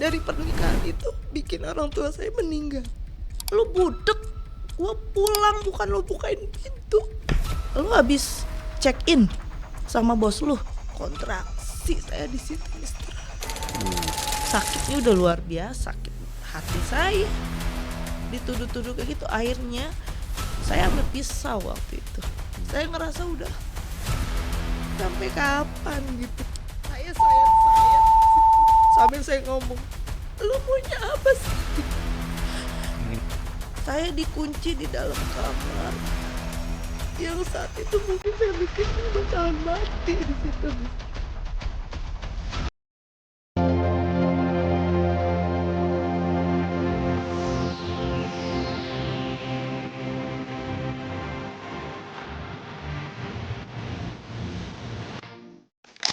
dari pernikahan itu bikin orang tua saya meninggal. Lu budek, gua pulang bukan lu bukain pintu. Lu habis check in sama bos lu, kontraksi saya di situ, Mister. Sakitnya udah luar biasa, sakit hati saya. Dituduh-tuduh kayak gitu, akhirnya saya ambil pisau waktu itu. Saya ngerasa udah sampai kapan gitu. Saya sambil saya ngomong, lu maunya apa sih? Saya dikunci di dalam kamar. Yang saat itu mungkin saya mikir saya bakalan mati di situ.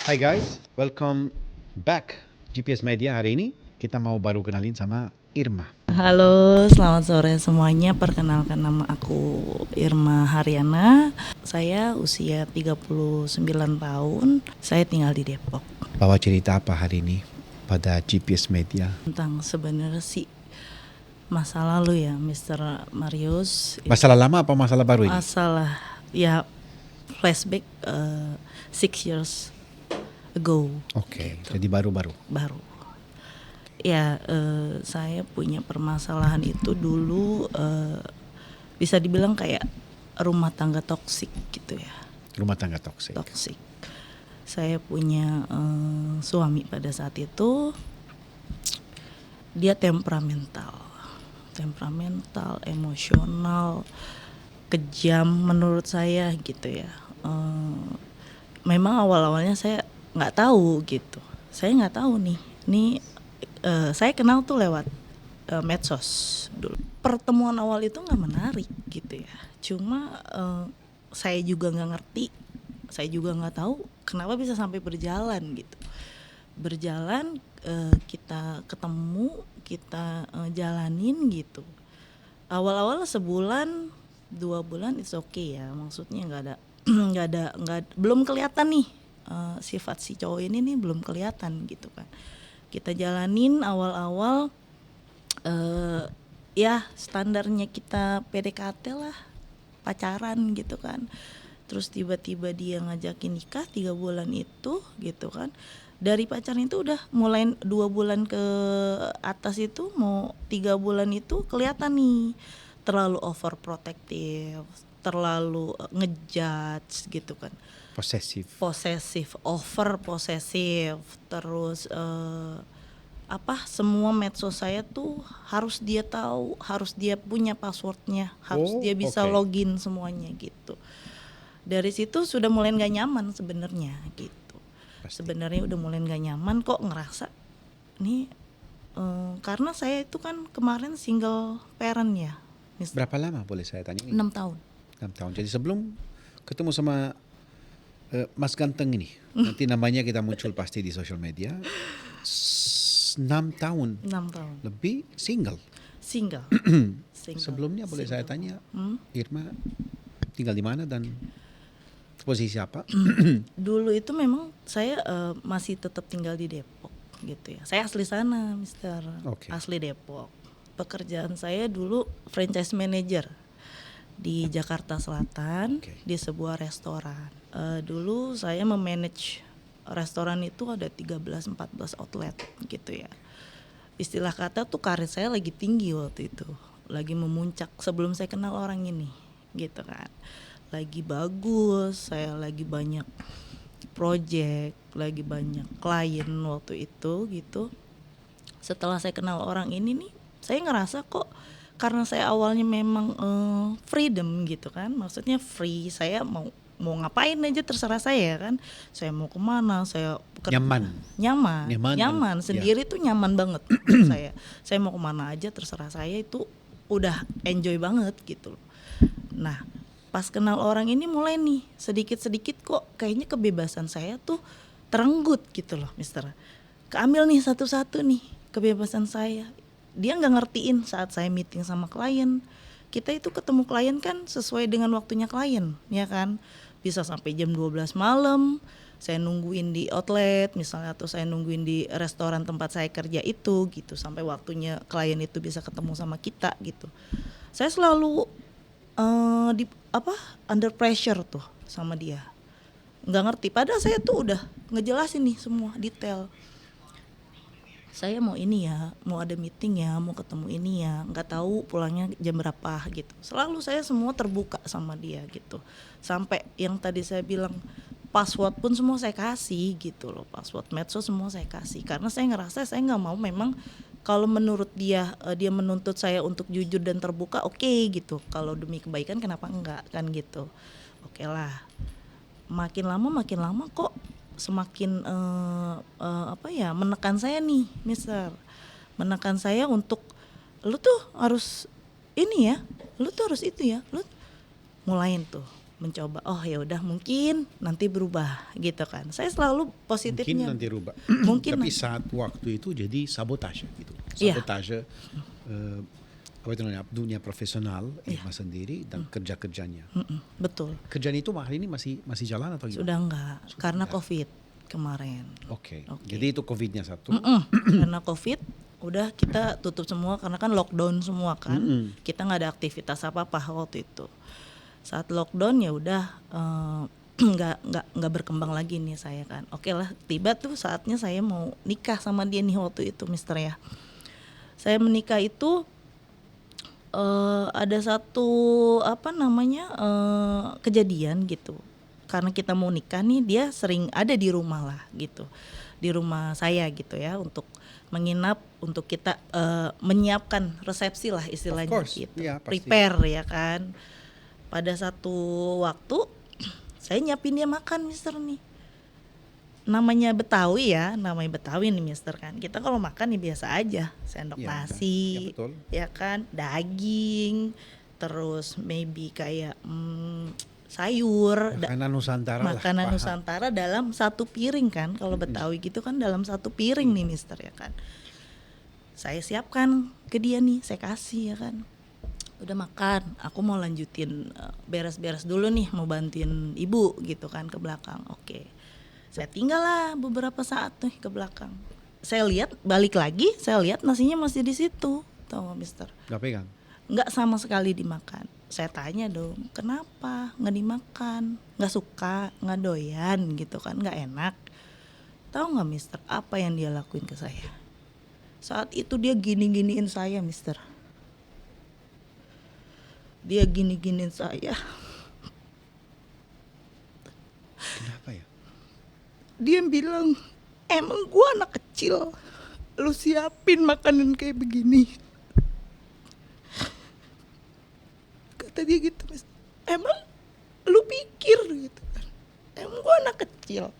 Hai guys, welcome back GPS Media. Hari ini kita mau baru kenalin sama Irma. Halo, selamat sore semuanya. Perkenalkan, nama aku Irma Haryana. Saya usia 39 tahun. Saya tinggal di Depok. Bawa cerita apa hari ini pada GPS Media? Tentang sebenarnya sih masa lalu ya, Mr. Marius. Masalah lama apa masalah baru ini? Masalah ya, flashback 6 years ago. Oke, jadi baru. Ya, saya punya permasalahan itu dulu, bisa dibilang kayak rumah tangga toksik gitu ya. Rumah tangga toksik. Saya punya suami pada saat itu, dia temperamental, emosional, kejam menurut saya gitu ya. Memang awal-awalnya saya nggak tahu gitu. Saya nggak tahu nih. Saya kenal tuh lewat medsos dulu. Pertemuan awal itu nggak menarik gitu ya. Cuma saya juga nggak ngerti, saya juga nggak tahu kenapa bisa sampai berjalan gitu. Kita ketemu, kita jalanin gitu. Awal-awal sebulan, 2 bulan it's okay ya. Maksudnya belum kelihatan nih sifat si cowok ini nih belum kelihatan gitu kan. Kita jalanin awal-awal ya standarnya kita PDKT lah, pacaran gitu kan. Terus tiba-tiba dia ngajakin nikah 3 bulan itu gitu kan. Dari pacaran itu udah mulai 2 bulan ke atas itu mau 3 bulan itu kelihatan nih terlalu overprotective, terlalu ngejudge gitu kan. Posesif, over posesif. Terus semua medsos saya tuh harus dia tahu, harus dia punya passwordnya, harus dia bisa login semuanya gitu. Dari situ sudah mulai nggak nyaman sebenarnya gitu. Sebenarnya udah mulai nggak nyaman, kok ngerasa nih karena saya itu kan kemarin single parent ya. Berapa lama boleh saya tanya ini? 6 tahun. 6 tahun. Jadi sebelum ketemu sama Mas Ganteng ini, nanti namanya kita muncul pasti di sosial media. 6 tahun. 6 tahun. Lebih single. Sebelumnya boleh saya tanya, Irma tinggal di mana dan posisi apa? Dulu itu memang saya masih tetap tinggal di Depok gitu ya. Saya asli sana, Mister. Asli Depok. Pekerjaan saya dulu franchise manager di Jakarta Selatan, di sebuah restoran. Dulu saya memanage restoran itu ada 13-14 outlet gitu ya. Istilah kata tuh karir saya lagi tinggi waktu itu, lagi memuncak sebelum saya kenal orang ini gitu kan. Lagi bagus, saya lagi banyak project, lagi banyak klien waktu itu gitu. Setelah saya kenal orang ini nih, saya ngerasa kok karena saya awalnya memang freedom gitu kan, maksudnya free, saya mau ngapain aja terserah saya kan, saya mau kemana, saya nyaman sendiri tuh nyaman banget saya mau kemana aja terserah saya, itu udah enjoy banget gitu. Nah pas kenal orang ini mulai nih sedikit-sedikit kok kayaknya kebebasan saya tuh terenggut gitu loh, Mister. Keambil nih satu-satu nih kebebasan saya. Dia nggak ngertiin saat saya meeting sama klien. Kita itu ketemu klien kan sesuai dengan waktunya klien, ya kan. Bisa sampai jam 12 malam, saya nungguin di outlet misalnya, atau saya nungguin di restoran tempat saya kerja itu gitu, sampai waktunya klien itu bisa ketemu sama kita gitu. Saya selalu under pressure tuh sama dia, nggak ngerti. Padahal saya tuh udah ngejelasin nih semua detail. Saya mau ini ya, mau ada meeting ya, mau ketemu ini ya, nggak tahu pulangnya jam berapa gitu. Selalu saya semua terbuka sama dia gitu. Sampai yang tadi saya bilang, password pun semua saya kasih gitu loh, password medsos semua saya kasih. Karena saya ngerasa saya nggak mau, memang kalau menurut dia, dia menuntut saya untuk jujur dan terbuka, oke gitu. Kalau demi kebaikan kenapa enggak kan gitu. Oke lah. Makin lama kok semakin menekan saya nih, Mister. Menekan saya untuk lu tuh harus ini ya, lu tuh harus itu ya. Lu mulain tuh mencoba, oh ya udah mungkin nanti berubah gitu kan. Saya selalu positifnya. Mungkin nanti berubah. Mungkin tapi nanti. saat waktu itu jadi sabotase gitu. Iya. Sabotase apa itu namanya, dunia profesional Irma sendiri dan kerja-kerjanya. Betul. Kerjaan itu hari ini masih jalan atau gimana? Sudah enggak, karena COVID kemarin. Oke. Jadi itu COVID-nya satu. Karena COVID udah kita tutup semua karena kan lockdown semua kan. Kita nggak ada aktivitas apa-apa waktu itu. Saat lockdown ya udah nggak berkembang lagi nih saya kan. Oke lah, tiba tuh saatnya saya mau nikah sama dia nih waktu itu, Mister ya. Saya menikah itu ada satu kejadian gitu. Karena kita mau nikah nih, dia sering ada di rumah lah gitu, di rumah saya gitu ya, untuk menginap, untuk kita menyiapkan resepsi lah istilahnya gitu, ya, prepare ya kan. Pada satu waktu saya nyiapin dia makan, Mister nih. Namanya Betawi ya, namanya Betawi nih, Mister kan. Kita kalau makan ya biasa aja, sendok nasi, ya kan, daging, terus maybe kayak sayur, makanan Nusantara makanan Nusantara dalam satu piring kan. Kalau Betawi gitu kan dalam satu piring nih, Mister ya kan. Saya siapkan ke dia nih, saya kasih ya kan. Udah makan, aku mau lanjutin beres-beres dulu nih, mau bantuin ibu gitu kan ke belakang. Oke. Saya tinggal lah beberapa saat nih ke belakang. Saya lihat, balik lagi, saya lihat nasinya masih di situ, tahu nggak, Mister? Nggak pegang? Nggak sama sekali dimakan. Saya tanya dong, kenapa nggak dimakan? Nggak suka, nggak doyan gitu kan, nggak enak. Tahu nggak, Mister, apa yang dia lakuin ke saya? Saat itu dia gini-giniin saya, Mister. Dia gini-giniin saya. Kenapa ya? Dia bilang, emang gua anak kecil, lu siapin makanan kayak begini. Kata dia gitu, Mas. Emang lu pikir gitu kan, emang gua anak kecil,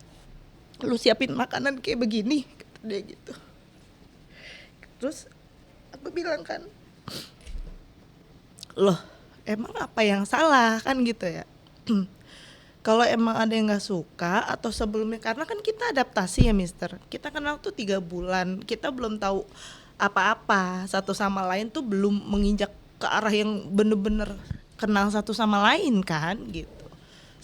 lu siapin makanan kayak begini, kata dia gitu. Terus aku bilang kan, loh emang apa yang salah kan gitu ya. Kalau emang ada yang gak suka atau sebelumnya, karena kan kita adaptasi ya, Mister. Kita kenal tuh 3 bulan, kita belum tahu apa-apa, satu sama lain tuh belum menginjak ke arah yang bener-bener kenal satu sama lain kan gitu.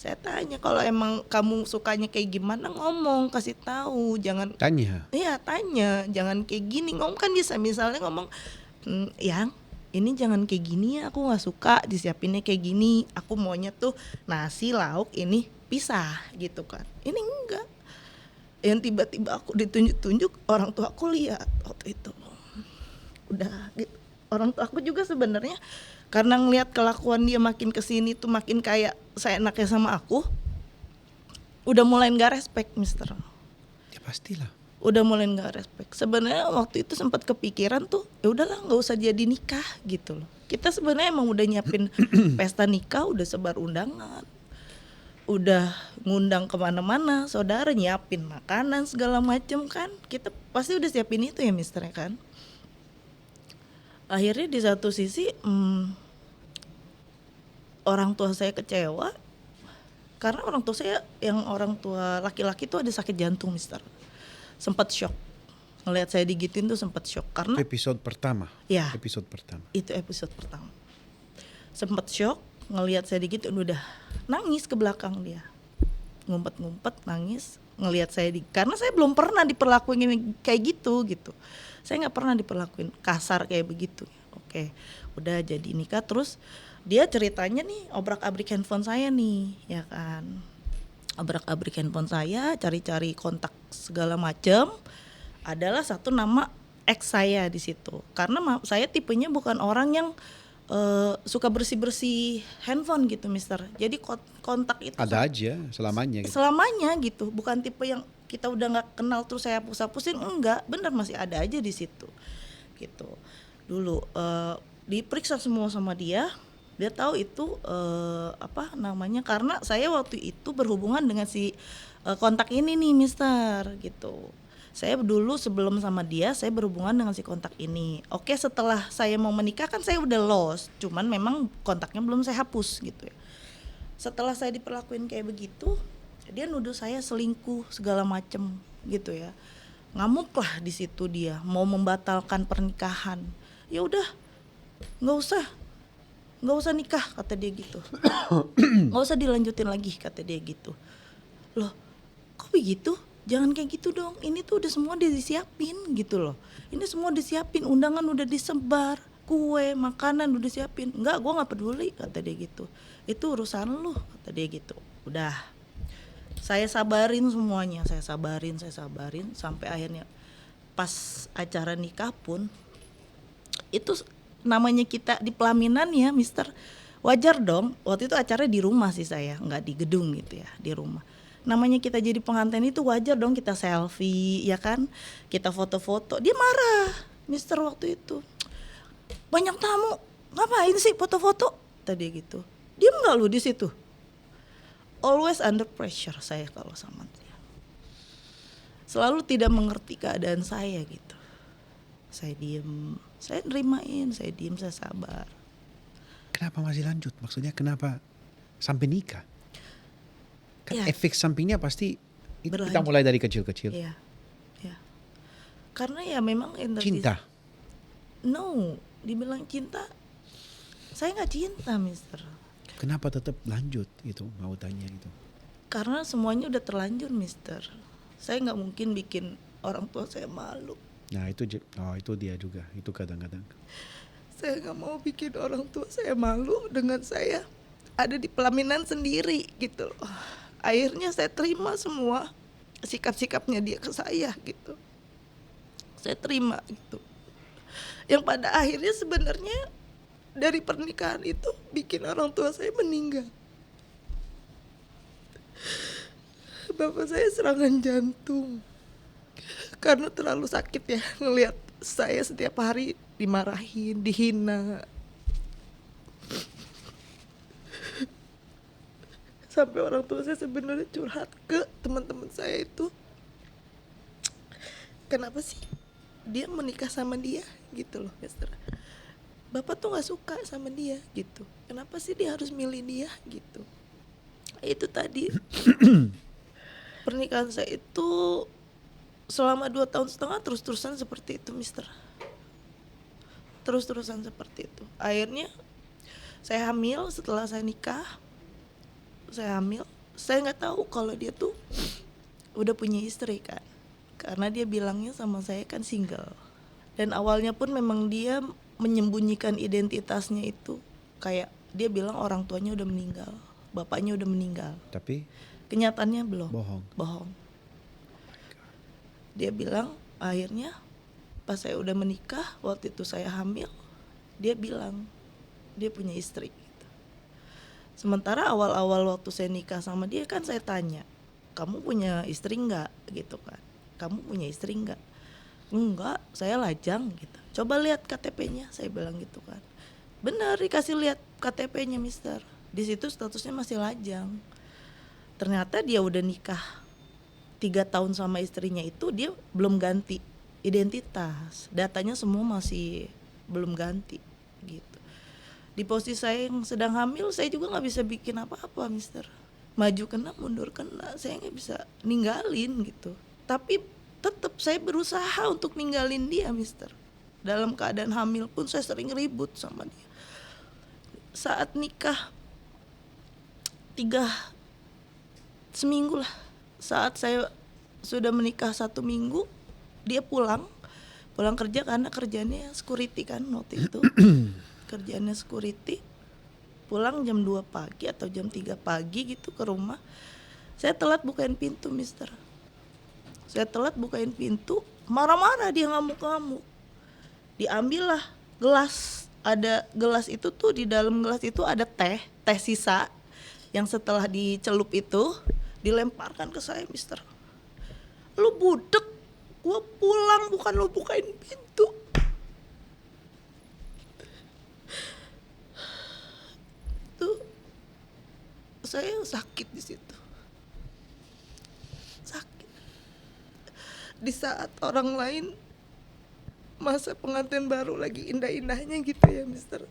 Saya tanya, kalau emang kamu sukanya kayak gimana, ngomong, kasih tahu, jangan tanya. Iya, tanya, jangan kayak gini. Ngomong kan bisa, misalnya ngomong, yang ini jangan kayak gini ya, aku gak suka disiapinnya kayak gini, aku maunya tuh nasi, lauk, ini pisah gitu kan. Ini enggak, yang tiba-tiba aku ditunjuk-tunjuk, orang tua aku lihat waktu itu. Udah gitu. Orang tua aku juga sebenarnya karena ngelihat kelakuan dia makin kesini tuh makin kayak seenaknya sama aku, udah mulai gak respect, Mister. Ya pastilah. Udah mulai nggak respect. Sebenarnya waktu itu sempat kepikiran tuh, ya udahlah nggak usah jadi nikah gitu loh. Kita sebenarnya emang udah nyiapin pesta nikah, udah sebar undangan, udah ngundang kemana-mana, saudara nyiapin makanan segala macem kan. Kita pasti udah siapin itu ya, Mister ya kan. Akhirnya di satu sisi orang tua saya kecewa karena orang tua saya, yang orang tua laki-laki tuh ada sakit jantung, Mister. Sempat shock ngelihat saya digituin tuh, sempat shock karena episode pertama. Ya, episode pertama. Itu episode pertama. Sempat shock ngelihat saya digituin, udah nangis ke belakang dia, ngumpet-ngumpet nangis. ngelihat saya karena saya belum pernah diperlakuin kayak gitu. Saya nggak pernah diperlakuin kasar kayak begitu. Oke, udah jadi nikah, terus dia ceritanya nih obrak-abrik handphone saya nih, ya kan. Obrak-abrik handphone saya, cari-cari kontak segala macam. Adalah satu nama ex saya di situ. Karena saya tipenya bukan orang yang suka bersih-bersih handphone gitu, Mister. Jadi kontak itu ada aja selamanya gitu. Selamanya gitu. Bukan tipe yang kita udah nggak kenal terus saya hapus-hapusin, enggak. Bener, masih ada aja di situ. Gitu. Dulu diperiksa semua sama dia. Dia tahu itu karena saya waktu itu berhubungan dengan si kontak ini nih, Mister, gitu. Saya dulu sebelum sama dia saya berhubungan dengan si kontak ini. Oke, setelah saya mau menikah kan saya udah lost, cuman memang kontaknya belum saya hapus gitu ya. Setelah saya diperlakuin kayak begitu, dia nuduh saya selingkuh segala macem gitu ya. Ngamuk lah di situ dia, mau membatalkan pernikahan. Ya udah, nggak usah nikah kata dia gitu. Nggak usah dilanjutin lagi kata dia gitu. Loh, kok begitu? Jangan kayak gitu dong, ini tuh udah semua disiapin gitu loh. Ini semua disiapin, undangan udah disebar, kue, makanan udah disiapin. Enggak, gue gak peduli kata dia gitu. Itu urusan lu kata dia gitu. Udah, saya sabarin semuanya, saya sabarin sampai akhirnya pas acara nikah pun itu namanya kita di pelaminan ya, Mister. Wajar dong, waktu itu acaranya di rumah sih saya, nggak di gedung gitu ya, di rumah. Namanya kita jadi pengantin itu wajar dong kita selfie, ya kan? Kita foto-foto. Dia marah, Mister, waktu itu. Banyak tamu, ngapain sih foto-foto? Tadi gitu. Diam nggak lu di situ? Always under pressure saya kalau sama dia. Selalu tidak mengerti keadaan saya gitu. Saya diem, saya nerimain, saya diem, saya sabar. Kenapa masih lanjut? Maksudnya kenapa sampai nikah? Kan ya, efek sampingnya pasti kita mulai dari kecil-kecil. Iya. Karena ya memang Cinta. No, dibilang cinta, saya nggak cinta, Mister. Kenapa tetap lanjut itu? Mau tanya itu. Karena semuanya udah terlanjur, Mister. Saya nggak mungkin bikin orang tua saya malu. Nah itu dia juga. Itu kadang-kadang. Saya nggak mau bikin orang tua saya malu dengan saya ada di pelaminan sendiri gitu loh. Akhirnya saya terima semua sikap-sikapnya dia ke saya gitu. Saya terima gitu. Yang pada akhirnya sebenarnya dari pernikahan itu bikin orang tua saya meninggal. Bapak saya serangan jantung karena terlalu sakit ya ngelihat saya setiap hari dimarahin, dihina. Sampai orang tua saya sebenarnya curhat ke teman-teman saya itu, kenapa sih dia menikah sama dia gitu loh, Mister. Bapak tuh nggak suka sama dia gitu. Kenapa sih dia harus milih dia gitu? Itu tadi pernikahan saya itu selama 2 tahun setengah terus-terusan seperti itu, Mister. Terus-terusan seperti itu. Akhirnya saya hamil setelah saya nikah. Saya hamil, saya nggak tahu kalau dia tuh udah punya istri kan, karena dia bilangnya sama saya kan single. Dan awalnya pun memang dia menyembunyikan identitasnya itu, kayak dia bilang orang tuanya udah meninggal, bapaknya udah meninggal. Tapi kenyataannya belum. Bohong. Dia bilang akhirnya pas saya udah menikah, waktu itu saya hamil, dia bilang dia punya istri. Sementara awal-awal waktu saya nikah sama dia kan saya tanya, kamu punya istri enggak gitu kan, kamu punya istri enggak? Enggak, saya lajang gitu. Coba lihat KTP-nya, saya bilang gitu kan. Benar, dikasih lihat KTP-nya, Mister. Di situ statusnya masih lajang. Ternyata dia udah nikah 3 tahun sama istrinya itu, dia belum ganti identitas. Datanya semua masih belum ganti gitu. Di posisi saya yang sedang hamil, saya juga nggak bisa bikin apa-apa, Mister. Maju kena, mundur kena, saya nggak bisa ninggalin gitu. Tapi tetap saya berusaha untuk ninggalin dia, Mister. Dalam keadaan hamil pun saya sering ribut sama dia. Saat nikah 3 seminggu lah, saat saya sudah menikah 1 minggu, dia pulang kerja karena kerjanya security kan waktu itu. Kerjanya security, pulang jam 2 pagi atau jam 3 pagi gitu ke rumah. Saya telat bukain pintu, Mister. Saya telat bukain pintu, marah-marah dia, ngamuk-ngamuk. Diambillah gelas, ada gelas itu tuh, di dalam gelas itu ada teh sisa yang setelah dicelup itu dilemparkan ke saya, Mister. Lu budek, gua pulang bukan lu bukain pintu. Tuh saya sakit di situ. Sakit. Di saat orang lain masa pengantin baru lagi indah-indahnya gitu ya, Mister.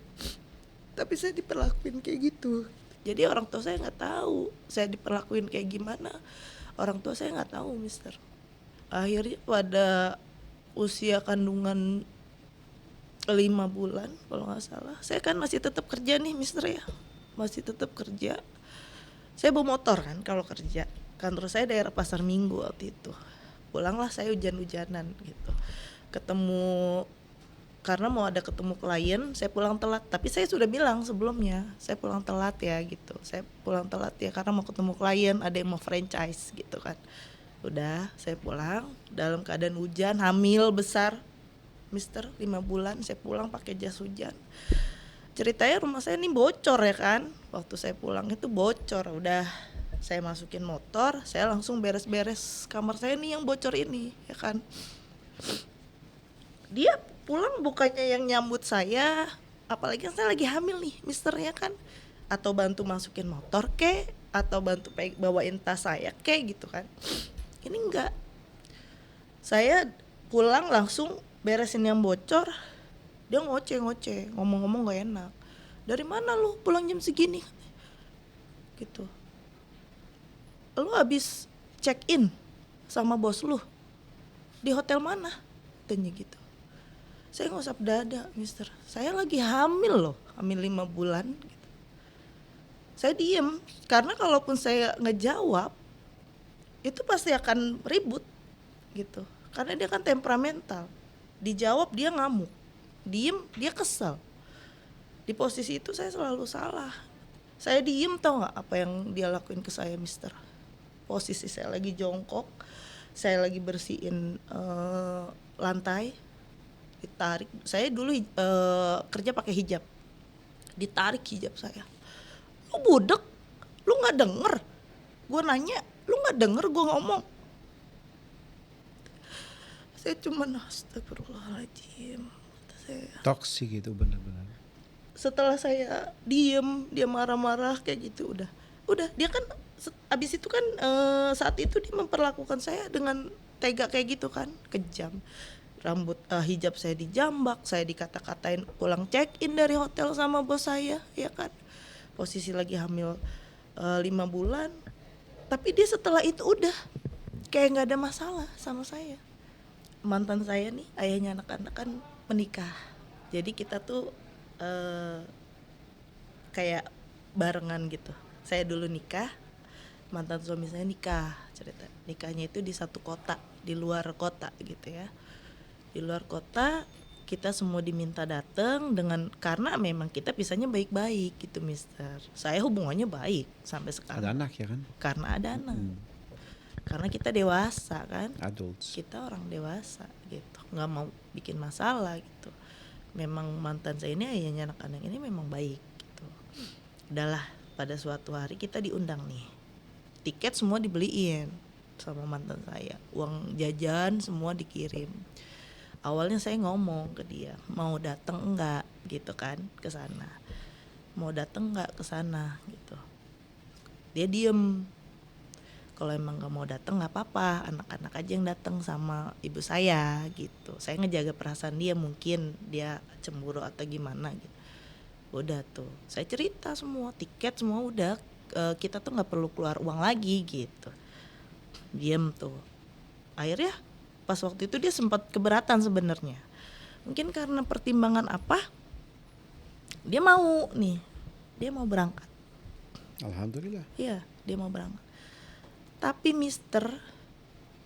Tapi saya diperlakuin kayak gitu. Jadi orang tua saya nggak tahu saya diperlakuin kayak gimana. Orang tua saya nggak tahu, Mister. Akhirnya pada usia kandungan 5 bulan kalau nggak salah, saya kan masih tetap kerja nih, Mister ya. Masih tetap kerja. Saya bawa motor kan kalau kerja. Kantor saya daerah Pasar Minggu waktu itu. Pulanglah saya hujan-hujanan gitu. Ketemu, karena mau ada ketemu klien, saya pulang telat. Tapi saya sudah bilang sebelumnya, saya pulang telat ya gitu. Saya pulang telat ya karena mau ketemu klien, ada yang mau franchise gitu kan. Udah, saya pulang dalam keadaan hujan, hamil besar, Mister, 5 bulan. Saya pulang pakai jas hujan. Ceritanya rumah saya ini bocor ya kan. Waktu saya pulang itu bocor. Udah, saya masukin motor, saya langsung beres-beres kamar saya nih yang bocor ini ya kan. Dia pulang bukannya yang nyambut saya, apalagi saya lagi hamil nih, Mister ya kan, atau bantu masukin motor kek, atau bantu bawain tas saya kek gitu kan. Ini enggak. Saya pulang langsung beresin yang bocor. Dia ngoceh-ngoceh, ngomong-ngomong gak enak. Dari mana lu pulang jam segini? Gitu. Lu habis check in sama bos lu di hotel mana? Tanya gitu. Saya ngusap dada, Mister. Saya lagi hamil loh, hamil 5 bulan gitu. Saya diem, karena kalaupun saya ngejawab itu pasti akan ribut gitu. Karena dia kan temperamental. Dijawab dia ngamuk, diem dia kesel. Di posisi itu saya selalu salah. Saya diem, tau gak apa yang dia lakuin ke saya, Mister? Posisi saya lagi jongkok, saya lagi bersihin lantai, ditarik. Saya dulu kerja pakai hijab, ditarik hijab saya. Lu budek, lu nggak denger? Gue nanya, lu nggak denger gue ngomong? Saya cuma astagfirullahaladzim. Toksik itu benar-benar. Setelah saya diem, dia marah-marah kayak gitu, udah dia kan abis itu kan saat itu dia memperlakukan saya dengan tega kayak gitu kan, kejam. Rambut hijab saya dijambak, saya dikata-katain pulang check in dari hotel sama bos saya ya kan. Posisi lagi hamil 5 bulan. Tapi dia setelah itu udah kayak nggak ada masalah sama saya. Mantan saya nih, ayahnya anak-anak kan menikah. Jadi kita tuh kayak barengan gitu. Saya dulu nikah, mantan suami saya nikah. Cerita nikahnya itu di satu kota, di luar kota gitu ya. Di luar kota, kita semua diminta datang dengan, karena memang kita pisahnya baik-baik gitu, Mister. Saya hubungannya baik sampai sekarang. Ada anak ya kan? Karena ada anak. Karena kita dewasa kan. Adults. Kita orang dewasa gitu, nggak mau bikin masalah gitu. Memang mantan saya ini, ayahnya anak-anak ini memang baik gitu. Udahlah, pada suatu hari kita diundang nih. Tiket semua dibeliin sama mantan saya. Uang jajan semua dikirim. Awalnya saya ngomong ke dia, mau datang enggak gitu kan ke sana. Mau datang enggak ke sana gitu. Dia diem. Kalau emang enggak mau datang enggak apa-apa, anak-anak aja yang datang sama ibu saya gitu. Saya ngejaga perasaan dia, mungkin dia cemburu atau gimana gitu. Udah tuh, saya cerita semua, tiket semua udah, kita tuh enggak perlu keluar uang lagi gitu. Diem tuh. Akhirnya pas waktu itu dia sempat keberatan sebenarnya. Mungkin karena pertimbangan apa, dia mau nih, dia mau berangkat. Alhamdulillah. Iya, dia mau berangkat. Tapi Mister,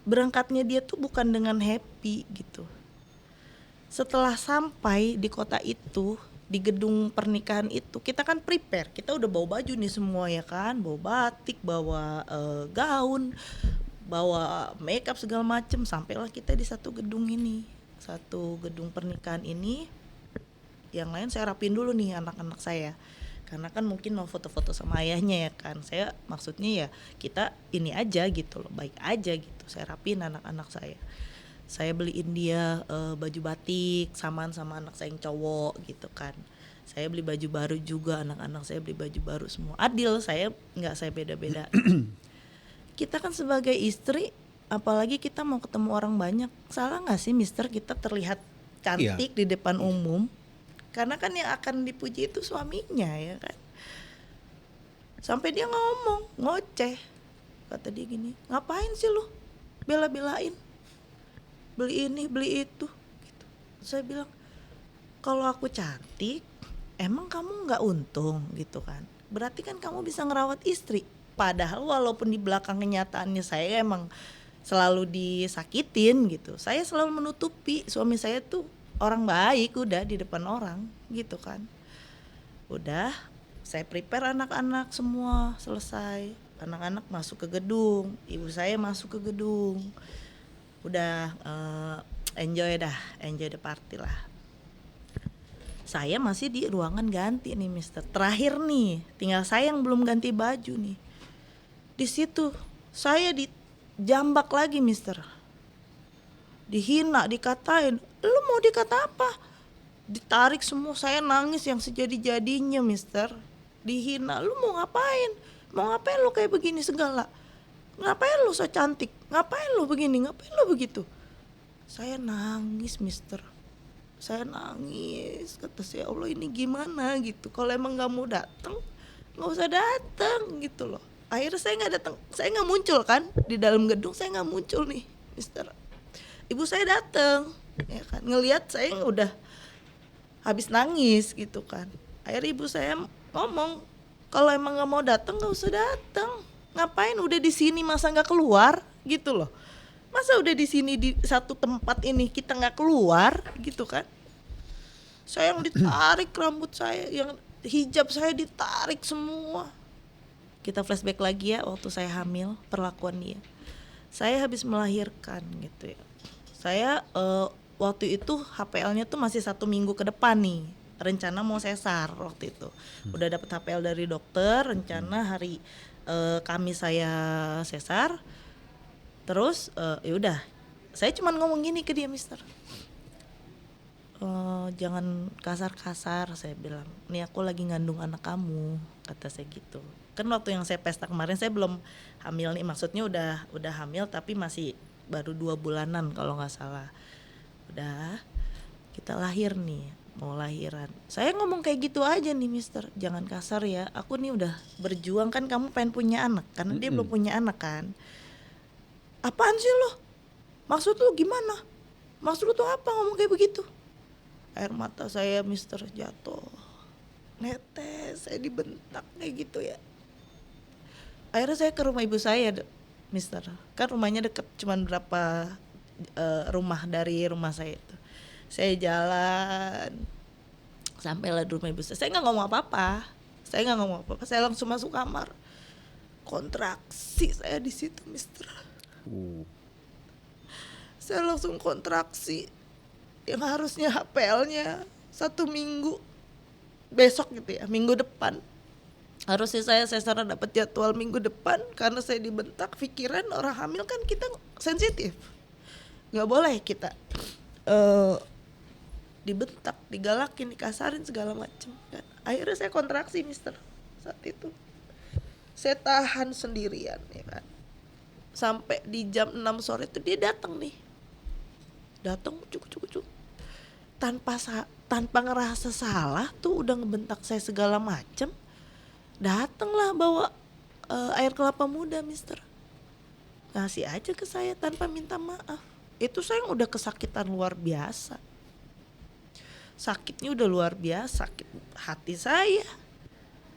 berangkatnya dia tuh bukan dengan happy gitu. Setelah sampai di kota itu, di gedung pernikahan itu, kita kan prepare, kita udah bawa baju nih semua ya kan, bawa batik, bawa gaun, bawa makeup segala macem. Sampailah kita di satu gedung ini, satu gedung pernikahan ini. Yang lain saya rapin dulu nih anak-anak saya, karena kan mungkin mau foto-foto sama ayahnya ya kan. Saya maksudnya ya kita ini aja gitu loh, baik aja gitu. Saya rapin anak-anak saya beliin dia baju batik samaan sama anak saya yang cowok gitu kan. Saya beli baju baru juga, anak-anak saya beli baju baru semua. Adil, saya beda-beda. Kita kan sebagai istri, apalagi kita mau ketemu orang banyak, salah nggak sih Mister kita terlihat cantik di depan umum? Karena kan yang akan dipuji itu suaminya ya kan. Sampai dia ngoceh, kata dia gini, ngapain sih lu bela-belain beli ini beli itu gitu. Saya bilang, kalau aku cantik emang kamu nggak untung gitu kan, berarti kan kamu bisa ngerawat istri. Padahal walaupun di belakang kenyataannya saya emang selalu disakitin gitu, saya selalu menutupi suami saya tuh orang baik udah di depan orang gitu kan. Udah saya prepare anak-anak semua selesai, anak-anak masuk ke gedung, ibu saya masuk ke gedung. Udah enjoy the party lah. Saya masih di ruangan ganti nih Mister. Terakhir nih, tinggal saya yang belum ganti baju nih. Di situ saya dijambak lagi Mister. Dihina, dikatain. Lu mau dikata apa? Ditarik semua, saya nangis yang sejadi-jadinya Mister. Dihina, lu mau ngapain? Mau ngapain lu kayak begini segala? Ngapain lu so cantik? Ngapain lu begini? Ngapain lu begitu? Saya nangis Mister. Saya nangis, kata saya, Allah ini gimana gitu. Kalau emang gak mau datang, gak usah datang gitu loh. Akhirnya saya gak datang, saya gak muncul kan di dalam gedung, saya gak muncul nih Mister. Ibu saya datang ya kan, ngelihat saya udah habis nangis gitu kan. Akhirnya ibu saya ngomong, kalau emang gak mau datang gak usah datang. Ngapain udah di sini masa nggak keluar gitu loh? Masa udah di sini di satu tempat ini kita nggak keluar gitu kan? Saya yang ditarik rambut saya, yang hijab saya ditarik semua. Kita flashback lagi ya waktu saya hamil, perlakuan dia. Saya habis melahirkan gitu ya. Saya waktu itu HPL-nya tuh masih 1 minggu ke depan nih. Rencana mau sesar waktu itu. Udah dapet HPL dari dokter, rencana hari Kamis saya sesar. Terus ya udah, saya cuman ngomong gini ke dia Mister, jangan kasar-kasar, saya bilang, nih aku lagi ngandung anak kamu, kata saya gitu. Kan waktu yang saya pesta kemarin saya belum hamil nih, maksudnya udah hamil tapi masih baru 2 bulanan kalau nggak salah. Udah kita lahir nih, mau lahiran. Saya ngomong kayak gitu aja nih Mister, jangan kasar ya, aku nih udah berjuang kan, kamu pengen punya anak, karena dia belum punya anak kan. Apaan sih lo? Maksud lo gimana? Maksud lo tuh apa ngomong kayak begitu? Air mata saya Mister jatuh, netes, saya dibentak kayak gitu ya. Akhirnya saya ke rumah ibu saya Mister, kan rumahnya deket, cuman berapa rumah dari rumah saya itu. Saya jalan sampailah di rumah ibu saya nggak ngomong apa-apa, saya langsung masuk kamar. Kontraksi saya di situ Mister. Saya langsung kontraksi, yang harusnya HPL-nya 1 minggu besok gitu ya, minggu depan. Harusnya saya sesar dapat jadwal minggu depan, karena saya dibentak. Pikiran orang hamil kan kita sensitif, nggak boleh kita dibentak, digalakin, dikasarin segala macem kan. Akhirnya saya kontraksi Mister. Saat itu saya tahan sendirian ya kan, sampai di jam 6 sore itu dia datang cukup tanpa ngerasa salah tuh, udah ngebentak saya segala macem. Datanglah bawa air kelapa muda Mister, ngasih aja ke saya tanpa minta maaf. Itu saya udah kesakitan luar biasa, sakitnya udah luar biasa, sakit hati saya,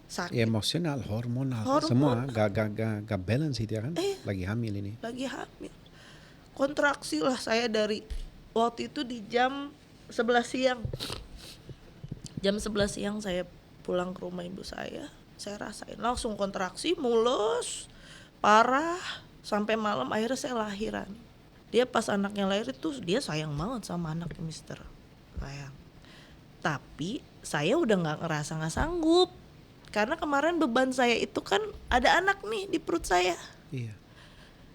sakit emosional, hormonal. Semua gak balance itu ya kan, lagi hamil ini. Lagi hamil. kontraksi lah saya dari waktu itu di jam 11 siang. Jam 11 siang saya pulang ke rumah ibu saya rasain langsung kontraksi mulus, parah, sampai malam akhirnya saya lahiran. Dia pas anaknya lahir itu dia sayang banget sama anaknya mister, sayang. Tapi saya udah nggak sanggup. Karena kemarin beban saya itu kan ada anak nih di perut saya. Iya.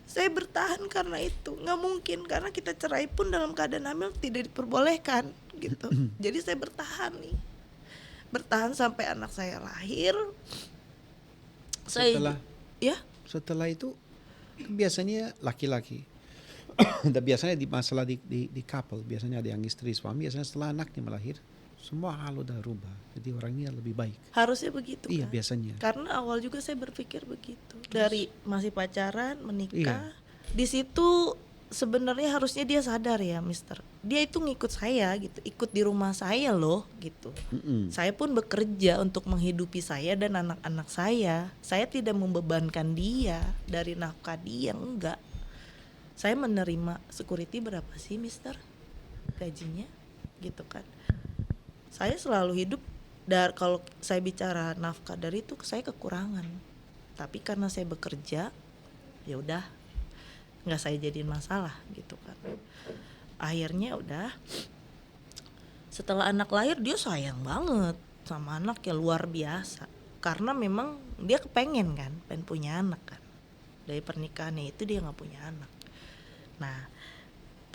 Saya bertahan karena itu, nggak mungkin karena kita cerai pun dalam keadaan hamil tidak diperbolehkan gitu. Jadi saya bertahan nih, bertahan sampai anak saya lahir. Setelah itu biasanya laki-laki, dan biasanya di masalah di couple biasanya ada yang istri suami biasanya setelah anaknya melahir semua hal udah rubah, jadi orangnya lebih baik. Harusnya begitu iya, kan? Biasanya. Karena awal juga saya berpikir begitu. Dari masih pacaran, menikah, di situ sebenarnya harusnya dia sadar ya, mister. Dia itu ngikut saya gitu, ikut di rumah saya loh gitu. Saya pun bekerja untuk menghidupi saya dan anak-anak saya. Saya tidak membebankan dia dari nafkah dia, enggak. Saya menerima security berapa sih, mister? Gajinya gitu kan. Saya selalu hidup kalau saya bicara nafkah dari itu saya kekurangan. Tapi karena saya bekerja, ya udah nggak saya jadiin masalah gitu kan. Akhirnya udah setelah anak lahir dia sayang banget sama anak ya luar biasa. Karena memang dia kepengen kan, pengen punya anak kan. Dari pernikahannya itu dia nggak punya anak. Nah,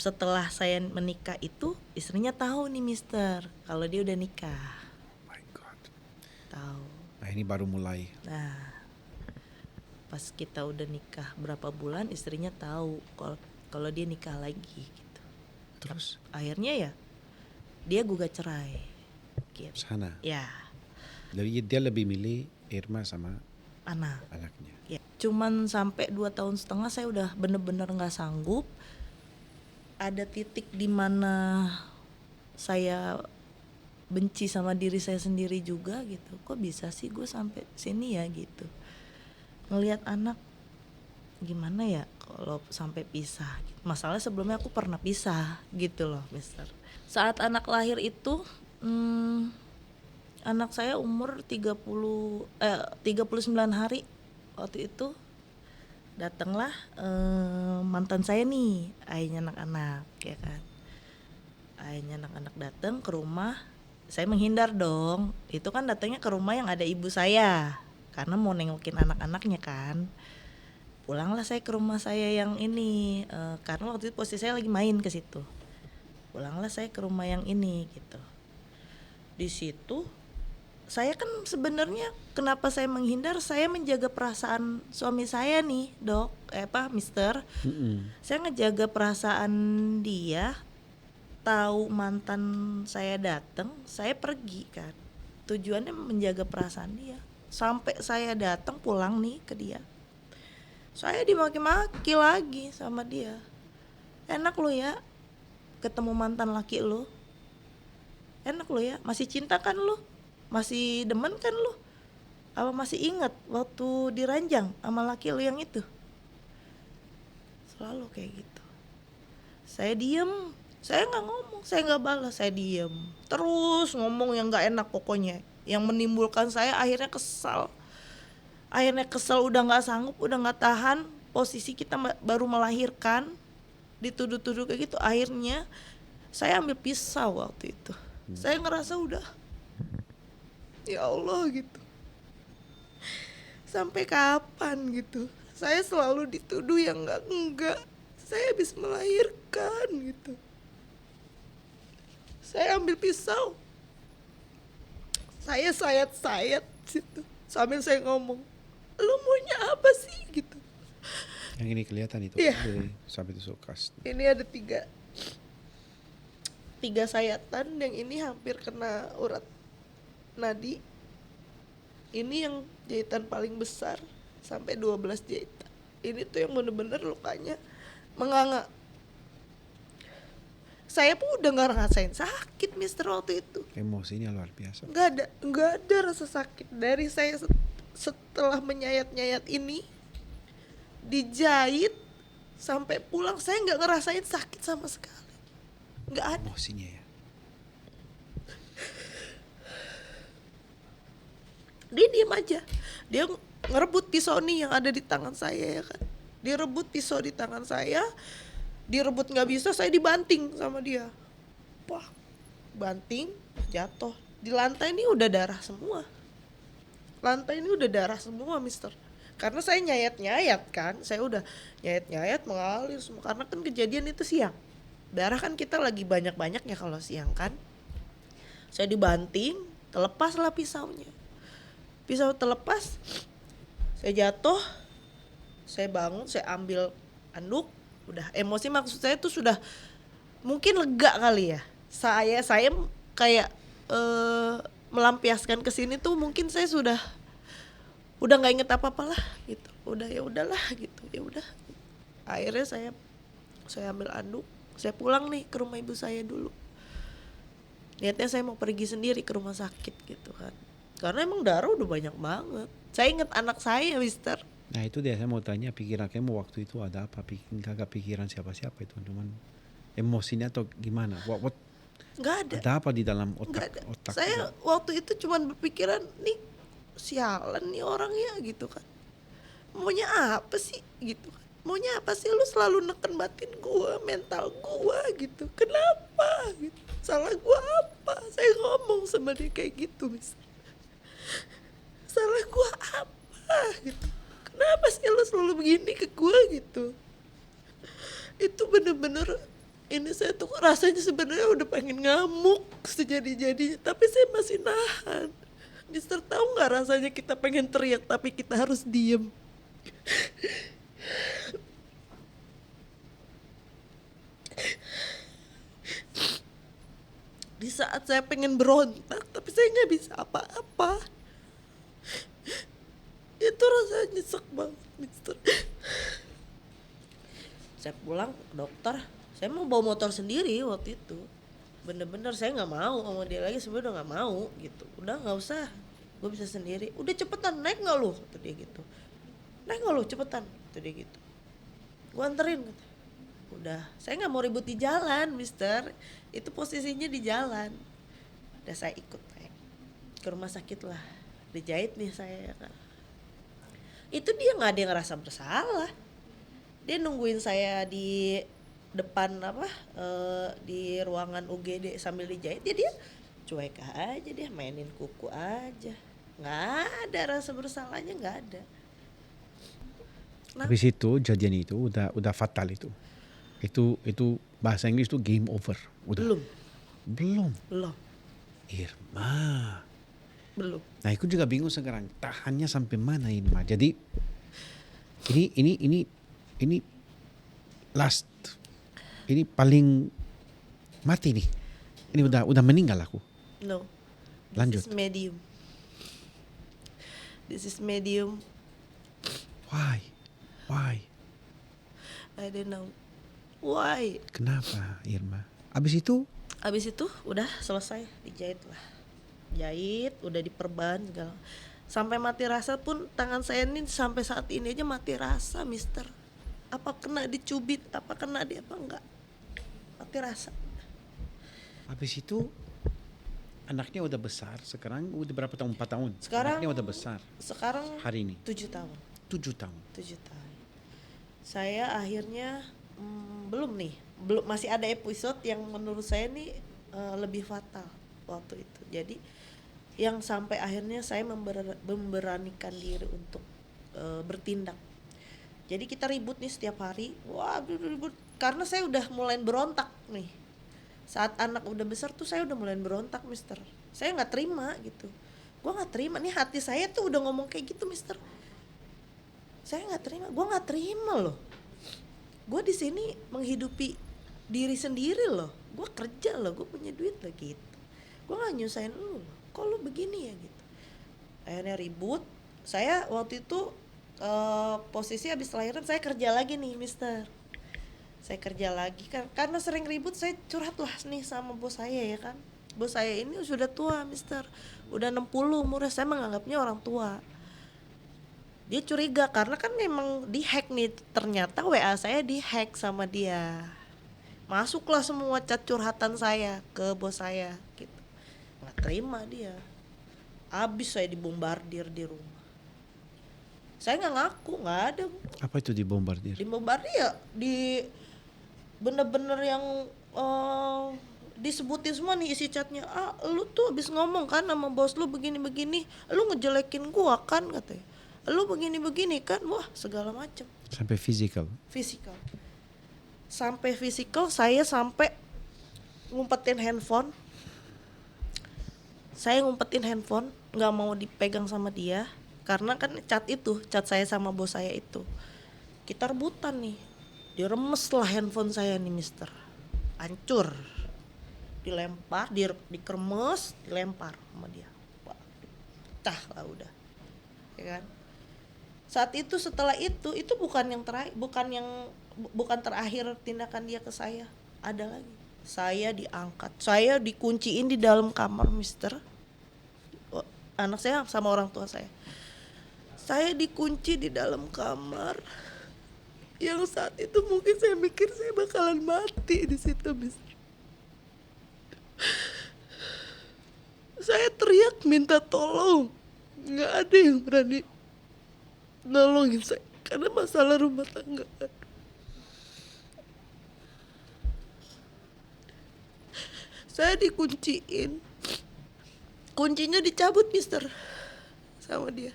setelah saya menikah itu istrinya tahu nih mister kalau dia udah nikah. My God. Tahu. Nah ini baru mulai. Nah pas kita udah nikah berapa bulan istrinya tahu kalau dia nikah lagi gitu. Terus? Akhirnya ya dia gugat cerai. Gitu. Sana. Ya. Jadi dia lebih milih Irma sama anaknya. Ya. Cuman sampai 2 tahun setengah saya udah bener-bener nggak sanggup. Ada titik di mana saya benci sama diri saya sendiri juga gitu. Kok bisa sih gue sampai sini ya gitu. Ngelihat anak gimana ya kalau sampai pisah. Masalahnya sebelumnya aku pernah pisah gitu loh, mister. Saat anak lahir itu anak saya umur 39 hari waktu itu. Datanglah mantan saya nih, ayahnya anak-anak ya kan. Ayahnya anak-anak datang ke rumah, saya menghindar dong. Itu kan datangnya ke rumah yang ada ibu saya, karena mau nengokin anak-anaknya kan. Pulanglah saya ke rumah saya yang ini, karena waktu itu posisi saya lagi main ke situ. Pulanglah saya ke rumah yang ini gitu. Di situ saya kan sebenarnya kenapa saya menghindar, saya menjaga perasaan suami saya nih dok, mister. Saya ngejaga perasaan dia, tahu mantan saya datang, saya pergi kan. Tujuannya menjaga perasaan dia. Sampai saya datang pulang nih ke dia, saya dimaki-maki lagi sama dia. Enak lo ya ketemu mantan laki lo, enak lo ya, masih cinta kan lo? Masih demen kan lu? Apa masih ingat waktu diranjang sama laki lu yang itu? Selalu kayak gitu. Saya diem, saya gak ngomong, saya gak balas, saya diem. Terus ngomong yang gak enak pokoknya, yang menimbulkan saya akhirnya kesal. Udah gak sanggup, udah gak tahan. Posisi kita baru melahirkan, dituduh-tuduh kayak gitu. Akhirnya saya ambil pisau waktu itu. Saya ngerasa udah, ya Allah gitu, sampai kapan gitu. Saya selalu dituduh yang enggak. Saya habis melahirkan gitu. Saya ambil pisau, saya sayat-sayat situ sambil saya ngomong, lu maunya apa sih gitu. Yang ini kelihatan itu sampai tusuk kas. Ini ada 3 sayatan, yang ini hampir kena urat nadi. Ini yang jahitan paling besar sampai 12 jahitan. Ini tuh yang bener-bener lukanya menganga. Saya pun udah gak ngerasain sakit mister waktu itu. Emosinya luar biasa. Gak ada rasa sakit. Dari saya setelah menyayat-nyayat ini, dijahit, Sampai pulang saya nggak ngerasain sakit sama sekali, nggak ada. Emosinya ya. Dia diem aja, dia ngerebut pisau nih yang ada di tangan saya ya kan. Dia rebut pisau di tangan saya, direbut nggak bisa, saya dibanting sama dia. Wah, banting, jatuh. Di lantai ini udah darah semua. Lantai ini udah darah semua, mister. Karena saya nyayat-nyayat kan, saya udah nyayat-nyayat mengalir semua. Karena kan kejadian itu siang. Darah kan kita lagi banyak-banyaknya kalau siang kan. Saya dibanting, telepaslah pisaunya. Pisau terlepas, saya jatuh, saya bangun, saya ambil anduk, udah emosi maksud saya tuh sudah mungkin lega kali ya. Saya kayak melampiaskan ke sini tuh mungkin saya udah nggak inget apa-apa lah gitu. Udah ya udahlah gitu, ya udah. Akhirnya saya ambil anduk, saya pulang nih ke rumah ibu saya dulu. Niatnya saya mau pergi sendiri ke rumah sakit gitu kan. Karena emang darah udah banyak banget. Saya inget anak saya, mister. Nah itu dia, saya mau tanya pikiran kamu waktu itu ada apa? Kagak pikiran siapa-siapa itu, cuman emosinya atau gimana? What? Nggak ada. Ada apa di dalam Nggak ada. otak? Saya waktu itu cuman berpikiran, nih sialan nih orang ya gitu kan. Maunya apa sih gitu kan. Maunya apa sih lu selalu neken batin gua, mental gua gitu. Kenapa gitu. Salah gua apa? Saya ngomong sama dia kayak gitu, mister. Salah gua apa gitu. Kenapa sih lo selalu begini ke gua gitu. Itu bener-bener, ini saya tuh rasanya sebenarnya udah pengen ngamuk sejadi-jadinya, tapi saya masih nahan. Mister, tahu nggak rasanya kita pengen teriak tapi kita harus diem. Di saat saya pengen berontak tapi saya nggak bisa apa-apa. Itu rasanya nyesek banget, mister. Saya pulang ke dokter, saya mau bawa motor sendiri waktu itu. Bener-bener saya nggak mau sama dia lagi, sebenarnya udah nggak mau gitu. Udah nggak usah, gue bisa sendiri. Udah cepetan naik nggak lu? Kata dia gitu. Naik nggak lu cepetan? Kata dia gitu. Gue anterin. Kata. Udah, saya nggak mau ribut di jalan, mister. Itu posisinya di jalan. Udah saya ikut naik ke rumah sakit lah. Dijahit nih saya kan. Itu dia nggak ada yang ngerasa bersalah. Dia nungguin saya di depan di ruangan UGD sambil dijahit, dia cuek aja, dia mainin kuku aja, nggak ada rasa bersalahnya, nggak ada. Habis itu kejadian itu udah fatal itu bahasa Inggris itu game over. Udah. Belum. Irma. Belum. Nah, aku juga bingung sekarang tahannya sampai mana Irma. Jadi ini last. Ini paling mati nih. Ini udah meninggal aku. No. Lanjut. This is medium. Why? I don't know. Why? Kenapa Irma? Abis itu Udah selesai, dijahit lah. Jahit, udah diperban segala. Sampai mati rasa pun tangan saya ini sampai saat ini aja mati rasa, mister. Apa kena dicubit, apa kena di apa enggak. Mati rasa. Habis itu anaknya udah besar, sekarang udah berapa tahun? 4 tahun. Sekarang anaknya udah besar. Sekarang hari ini 7 tahun. 7 tahun. Saya akhirnya belum masih ada episode yang menurut saya nih lebih fatal waktu itu. Jadi yang sampai akhirnya saya memberanikan diri untuk bertindak. Jadi kita ribut nih setiap hari. Wah, ribut karena saya udah mulai berontak nih. Saat anak udah besar tuh saya udah mulai berontak, mister. Saya nggak terima gitu. Gue nggak terima nih, hati saya tuh udah ngomong kayak gitu, mister. Saya nggak terima, gue nggak terima loh. Gue di sini menghidupi diri sendiri loh. Gue kerja loh, gue punya duit loh gitu. Gue nggak nyusahin lu, kok lu begini ya gitu. Akhirnya ribut. Saya waktu itu posisi habis lahiran saya kerja lagi nih, mister. Saya kerja lagi karena sering ribut, saya curhat lah nih sama bos saya ya kan. Bos saya ini sudah tua, mister. Udah 60 umurnya, saya menganggapnya orang tua. Dia curiga karena kan memang di-hack nih, ternyata WA saya di-hack sama dia. Masuklah semua chat curhatan saya ke bos saya gitu. Nggak terima dia. Abis saya dibombardir di rumah. Saya nggak ngaku, nggak ada. Apa itu dibombardir? Dibombardir ya, di bener-bener yang disebutin semua nih isi chatnya. Lu tuh abis ngomong kan sama bos lu begini-begini, lu ngejelekin gua kan katanya. Lu begini-begini kan, wah segala macem. Sampai fisikal. Sampai fisikal, saya sampai ngumpetin handphone. Saya ngumpetin handphone, nggak mau dipegang sama dia karena kan chat saya sama bos saya itu. Kita rebutan nih, diremes lah handphone saya nih mister, hancur, dilempar, dikeremes, dilempar sama dia, pecah lah udah, ya kan. Saat itu setelah itu bukan terakhir tindakan dia ke saya, ada lagi. Saya diangkat, saya dikunciin di dalam kamar mister, anak saya sama orang tua saya. Saya dikunci di dalam kamar. Yang saat itu mungkin saya mikir saya bakalan mati di situ, mister. Saya teriak minta tolong, nggak ada yang berani nolongin saya karena masalah rumah tangga. Saya dikunciin, kuncinya dicabut mister sama dia.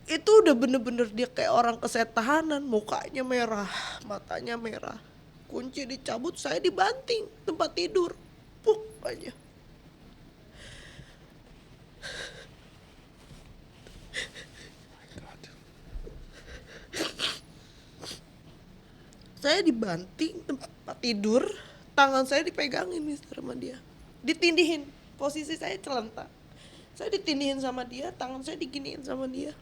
Itu udah bener-bener dia kayak orang kesetanan, mukanya merah, matanya merah. Kunci dicabut, saya dibanting tempat tidur, puk aja. Saya dibanting tempat tidur, tangan saya dipegangin mister sama dia, ditindihin, posisi saya celentang. Saya ditindihin sama dia, tangan saya diginiin sama dia,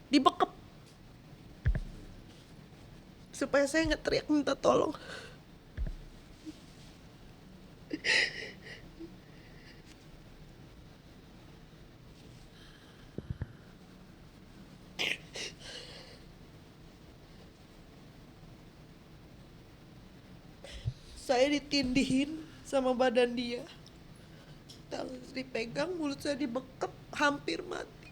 dibekep supaya saya nggak teriak minta tolong. Saya ditindihin sama badan dia, tangan dipegang, mulut saya dibekep, hampir mati.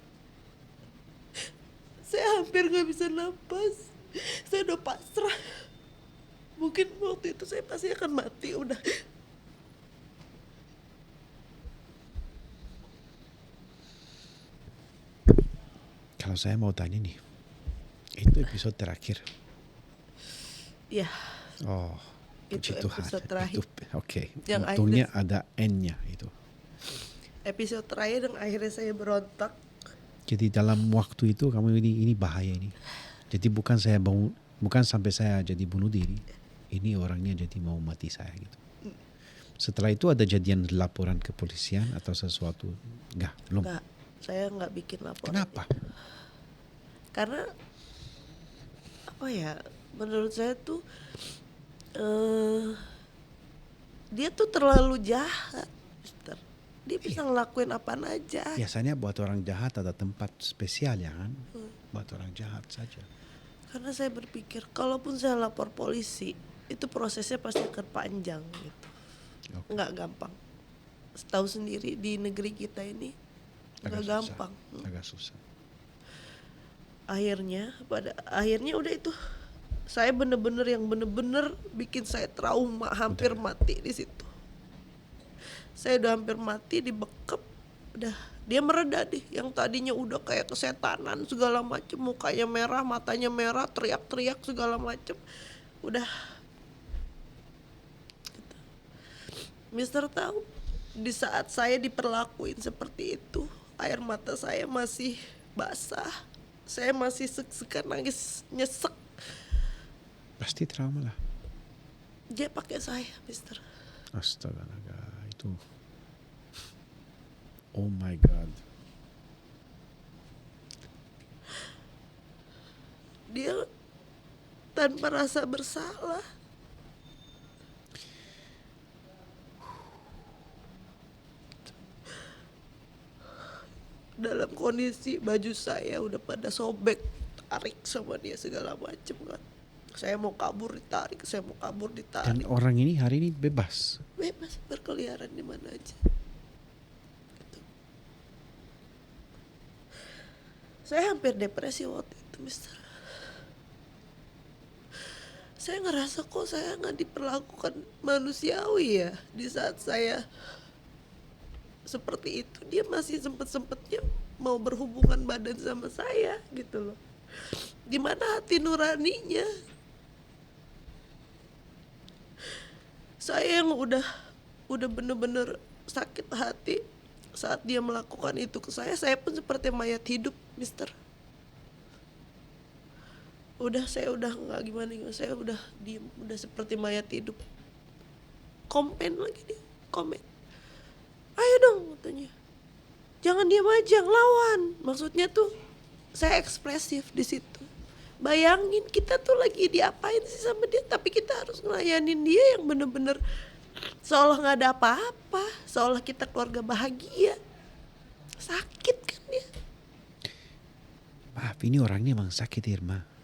Saya hampir gak bisa napas. Saya udah pasrah. Mungkin waktu itu saya pasti akan mati udah. Kalau saya mau tanya nih, itu episode terakhir? Ya. Oh, itu episode Tuhan. terakhir. Oke. Yang Untungnya ada N-nya itu. Episode terakhir yang akhirnya saya berontak. Jadi dalam waktu itu kamu ini bahaya ini. Jadi bukan sampai saya jadi bunuh diri. Ini orangnya jadi mau mati saya gitu. Setelah itu ada jadian laporan ke polisian atau sesuatu? Belum. Enggak, saya nggak bikin laporan. Kenapa? Karena apa ya? Menurut saya tuh dia tuh terlalu jahat, mister. Dia bisa ngelakuin apa aja. Biasanya buat orang jahat ada tempat spesial ya kan? Buat orang jahat saja. Karena saya berpikir kalaupun saya lapor polisi, itu prosesnya pasti akan panjang gitu. Okay. Nggak gampang. Tahu sendiri di negeri kita ini nggak gampang. Agak susah. Pada akhirnya udah itu. Saya bener-bener bikin saya trauma, hampir mati di situ. Saya udah hampir mati, dibekep, udah dia mereda deh. Yang tadinya udah kayak kesetanan segala macem, mukanya merah, matanya merah, teriak-teriak segala macem, udah. Gitu. Mister tahu, di saat saya diperlakuin seperti itu, air mata saya masih basah, saya masih sek-sekan nangis nyesek. Pasti trauma lah. Dia pakai saya, mister. Astaga, itu. Oh my God. Dia tanpa rasa bersalah. dalam kondisi baju saya udah pada sobek, tarik sama dia segala macem kan. Saya mau kabur ditarik, saya mau kabur Dan ditarik. orang ini hari ini bebas. Bebas berkeliaran di mana aja. Gitu. Saya hampir depresi waktu itu, Mister. Saya ngerasa kok saya nggak diperlakukan manusiawi ya di saat saya seperti itu. Dia masih sempet-sempetnya mau berhubungan badan sama saya gitu loh. Gimana hati nuraninya? Saya yang udah bener-bener sakit hati saat dia melakukan itu ke saya pun seperti mayat hidup, Mister. Saya udah nggak gimana, saya udah diem, udah seperti mayat hidup. Komen lagi dia, komen. Ayo dong katanya. Jangan diam aja, lawan. Maksudnya tuh saya ekspresif di situ. Bayangin kita tuh lagi diapain sih sama dia, tapi kita harus ngelayanin dia yang bener-bener seolah nggak ada apa-apa, seolah kita keluarga bahagia. Sakit kan dia. Maaf, ini orangnya emang sakit, Irma.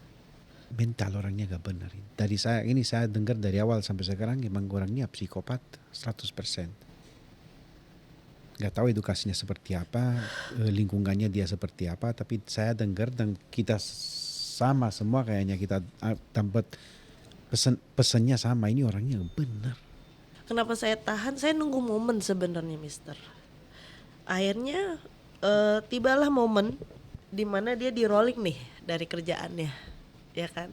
Mental orangnya gak benar. Dari saya dengar dari awal sampai sekarang emang orangnya psikopat 100%. Gak tahu edukasinya seperti apa, lingkungannya dia seperti apa, tapi saya dengar dan kita sama semua kayaknya kita dapat pesannya sama, ini orangnya benar. Kenapa saya tahan? Saya nunggu momen sebenarnya, Mister. Akhirnya tibalah momen dimana dia di rolling nih dari kerjaannya, ya kan?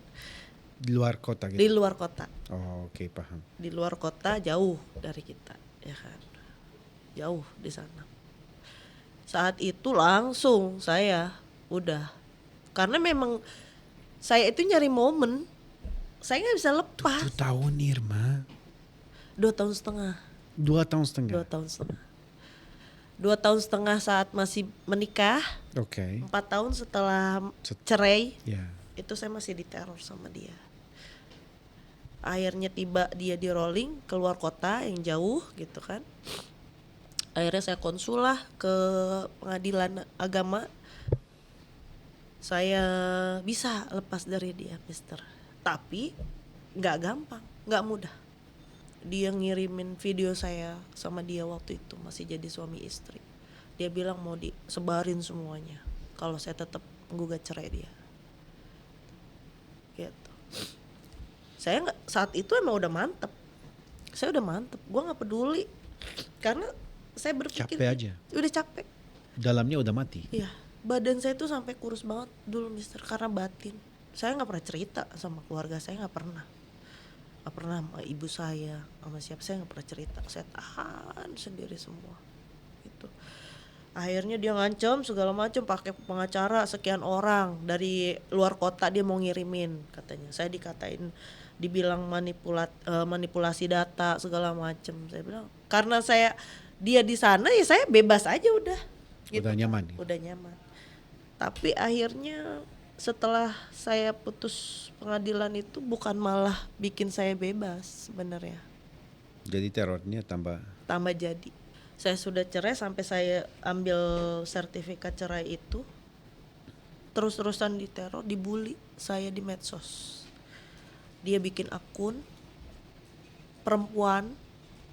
Di luar kota gitu? Di luar kota. Oh, oke, paham. Di luar kota, jauh dari kita, ya kan? Jauh di sana. Saat itu langsung saya udah, karena memang saya itu nyari momen, saya nggak bisa lepas. 7 tahun, Irma. 2 tahun setengah. 2 tahun setengah. 2 tahun setengah. 2 tahun setengah saat masih menikah. Oke. 4 tahun setelah cerai. Ya. Itu saya masih diteror sama dia. Akhirnya tiba dia di rolling keluar kota yang jauh gitu kan. Akhirnya saya konsul lah ke pengadilan agama. Saya bisa lepas dari dia, Mister. Tapi gak gampang, gak mudah. Dia ngirimin video saya sama dia waktu itu masih jadi suami istri. Dia bilang mau disebarin semuanya kalau saya tetap menggugat cerai dia. Gitu. Saya nggak, saat itu emang udah mantep. Saya udah mantep, gue nggak peduli karena saya berpikir Capek aja. udah capek. Dalamnya udah mati. Iya, badan saya tuh sampai kurus banget dulu, Mister, karena batin. Saya nggak pernah cerita sama keluarga saya, nggak pernah sama ibu saya, sama siapa, saya nggak pernah cerita. Saya tahan sendiri semua gitu. Akhirnya dia ngancam segala macam, pakai pengacara sekian orang dari luar kota, dia mau ngirimin katanya. Saya dibilang manipulasi data segala macam. Saya bilang karena dia di sana ya saya bebas aja udah gitu. Udah nyaman. Udah nyaman. Tapi akhirnya setelah saya putus pengadilan itu bukan malah bikin saya bebas sebenarnya. Jadi terornya tambah Jadi. Saya sudah cerai sampai saya ambil sertifikat cerai itu. Terus-terusan diteror, dibully saya di medsos. Dia bikin akun perempuan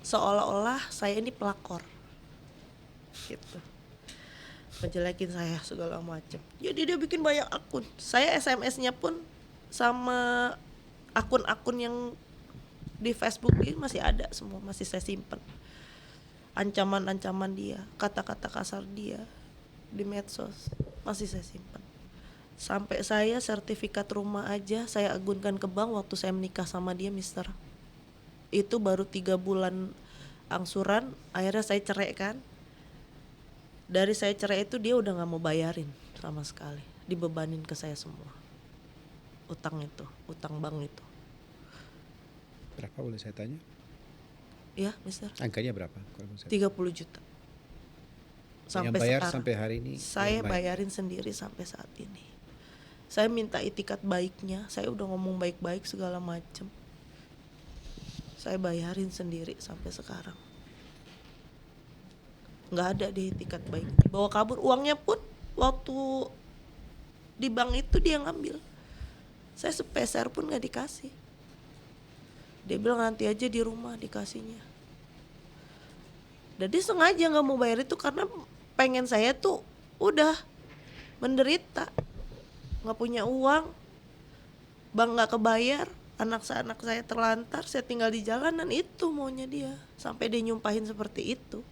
seolah-olah saya ini pelakor. Gitu. Ngejelekin saya segala macam. Jadi dia bikin banyak akun. Saya SMS-nya pun sama akun-akun yang di Facebook dia masih ada semua, masih saya simpen. Ancaman-ancaman dia, kata-kata kasar dia di medsos masih saya simpen. Sampai saya sertifikat rumah aja saya agunkan ke bank waktu saya menikah sama dia, Mister. Itu baru 3 bulan angsuran, akhirnya saya cerai kan. Dari saya cerai itu dia udah gak mau bayarin sama sekali, dibebanin ke saya semua utang bank itu. berapa boleh saya tanya? Ya, Mister. Angkanya berapa? Kalau 30 juta. Sampai yang bayar sekarang, sampai hari ini? Saya bayarin sendiri sampai saat ini. Saya minta itikat baiknya, saya udah ngomong baik-baik segala macem. Saya bayarin sendiri sampai sekarang. nggak ada di itikat baik, dibawa kabur. Uangnya pun waktu di bank itu dia ngambil, saya sepeser pun nggak dikasih. Dia bilang nanti aja di rumah dikasihnya. Dan dia sengaja nggak mau bayar itu karena pengen saya tuh udah menderita, nggak punya uang, bank nggak kebayar, anak saya terlantar, saya tinggal di jalanan. Itu maunya dia, sampai dia nyumpahin seperti itu.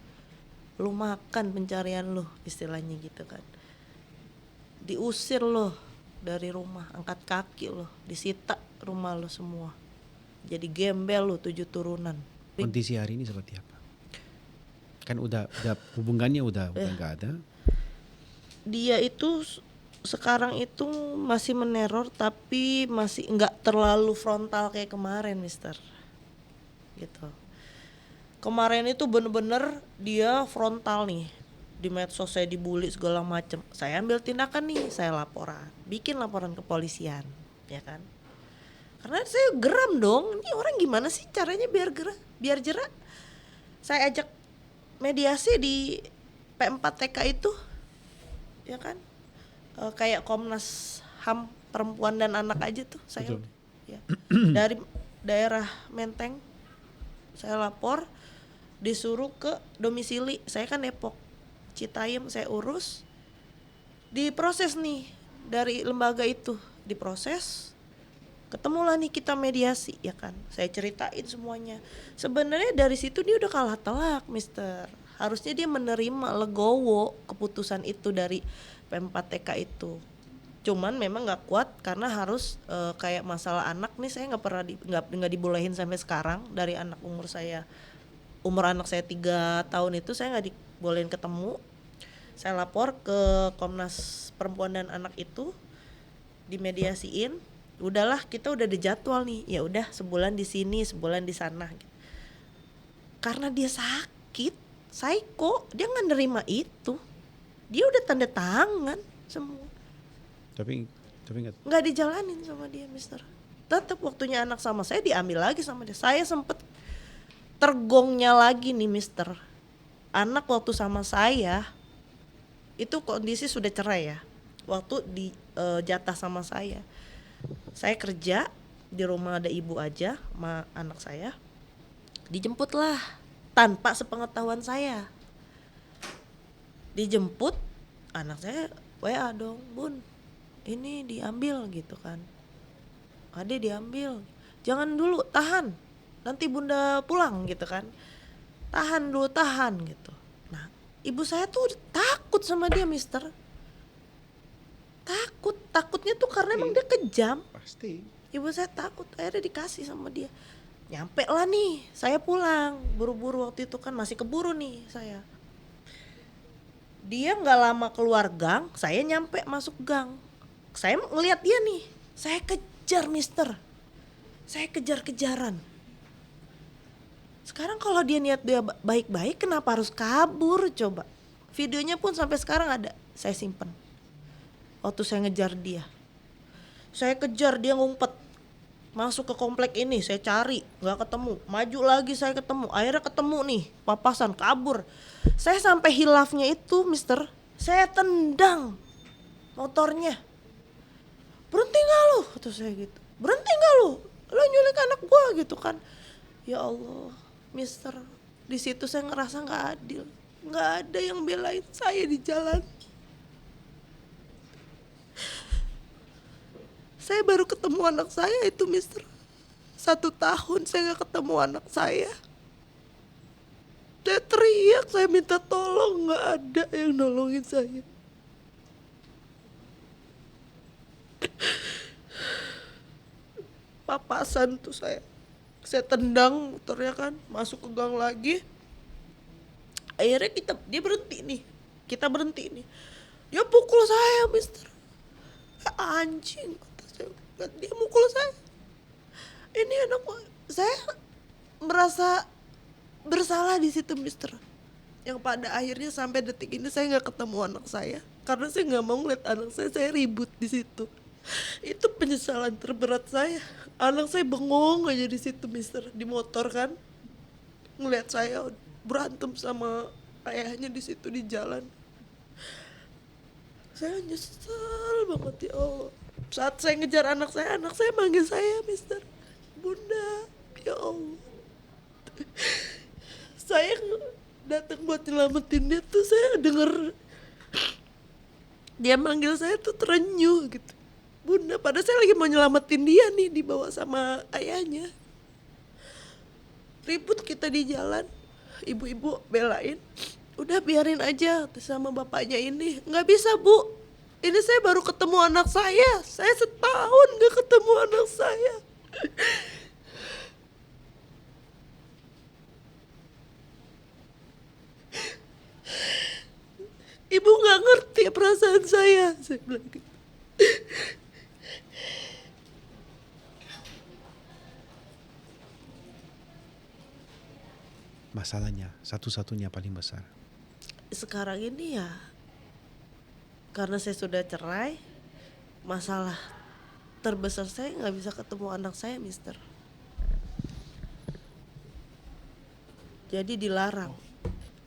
Lu makan pencarian lu, istilahnya gitu kan. Diusir lo dari rumah, angkat kaki lo, disita rumah lo semua. Jadi gembel lo 7 turunan. Kondisi hari ini seperti apa? Kan udah hubungannya udah nggak ada. Dia itu sekarang itu masih meneror, tapi masih nggak terlalu frontal kayak kemarin, Mister. Gitu. Kemarin itu bener-bener dia frontal nih. Di medsos saya dibully segala macem. Saya ambil tindakan nih, saya bikin laporan ke polisian, ya kan? Karena saya geram dong, ini orang gimana sih caranya biar jerak. Saya ajak mediasi di P4TK itu, ya kan? Kayak Komnas HAM perempuan dan anak aja tuh saya. Ya. Dari daerah Menteng saya lapor, disuruh ke domisili. Saya kan Depok, Citayam saya urus, diproses nih dari lembaga itu, diproses, ketemulah nih kita mediasi, ya kan. Saya ceritain semuanya. Sebenarnya dari situ dia udah kalah telak, Mister. Harusnya dia menerima legowo keputusan itu dari P4TK itu. Cuman memang nggak kuat karena harus kayak masalah anak nih, saya nggak pernah nggak dibolehin sampai sekarang. Dari umur anak saya 3 tahun itu saya nggak dibolehin ketemu. Saya lapor ke Komnas Perempuan dan Anak itu, dimediasiin. Udahlah, kita udah dijadwal nih. Ya udah, sebulan di sini, sebulan di sana. Karena dia sakit, psycho, dia nggak nerima itu. Dia udah tanda tangan semua. Tapi nggak dijalanin sama dia, Mister. Tetap waktunya anak sama saya diambil lagi sama dia. Saya sempet tergongnya lagi nih, Mister. Anak waktu sama saya itu kondisi sudah cerai ya. Waktu di jatah sama saya kerja di rumah, ada ibu aja sama anak saya. Dijemputlah tanpa sepengetahuan saya. Dijemput, anak saya WA dong, Bun, ini diambil gitu kan. Ade diambil, jangan dulu, tahan, nanti bunda pulang gitu kan. Tahan dulu, tahan gitu. Nah, ibu saya tuh takut sama dia, Mister. Takutnya tuh karena emang dia kejam. Pasti. Ibu saya takut, akhirnya dikasih sama dia. Nyampe lah nih, saya pulang buru-buru waktu itu kan, masih keburu nih saya. Dia nggak lama keluar gang, saya nyampe masuk gang. Saya ngelihat dia nih, saya kejar, Mister. Saya kejar-kejaran. Sekarang kalau dia niat dia baik-baik, kenapa harus kabur coba? Videonya pun sampai sekarang ada, saya simpen. Waktu saya ngejar dia, saya kejar, dia ngumpet masuk ke komplek ini, saya cari nggak ketemu, maju lagi saya ketemu, akhirnya ketemu nih, papasan, kabur. Saya sampai hilafnya itu, Mister, saya tendang motornya. Berhenti nggak lu? Kata saya gitu. Berhenti nggak lu? Lu nyulik anak gua gitu kan. Ya Allah, Mister, di situ saya ngerasa nggak adil. Nggak ada yang belain saya di jalan. Saya baru ketemu anak saya itu, Mister. 1 tahun saya nggak ketemu anak saya. Saya teriak, saya minta tolong, nggak ada yang nolongin saya. Papasan tuh saya tendang motornya kan, masuk ke gang lagi. Akhirnya dia berhenti nih, kita berhenti nih. Dia pukul saya, Mister. Anjing, kata saya. Dia mukul saya. Ini anak saya merasa bersalah di situ, Mister. Yang pada akhirnya sampai detik ini saya nggak ketemu anak saya karena saya nggak mau ngeliat anak saya ribut di situ. Itu penyesalan terberat saya. Anak saya bengong aja di situ, Mister, di motor kan, ngeliat saya berantem sama ayahnya di situ di jalan. Saya nyesel banget, ya Allah. Saat saya ngejar anak saya manggil saya, Mister. Bunda, ya Allah. Saya datang buat nyelamatin dia tuh, saya denger dia manggil saya tuh terenyuh gitu. Bunda, padahal saya lagi mau nyelamatin dia nih, dibawa sama ayahnya. Ribut kita di jalan, ibu-ibu belain, udah biarin aja sama bapaknya ini. Nggak bisa, Bu, ini saya baru ketemu anak saya setahun gak ketemu anak saya. Ibu nggak ngerti perasaan saya bilang gitu. Masalahnya satu-satunya paling besar. Sekarang ini ya, karena saya sudah cerai, masalah terbesar saya nggak bisa ketemu anak saya, Mister. Jadi dilarang.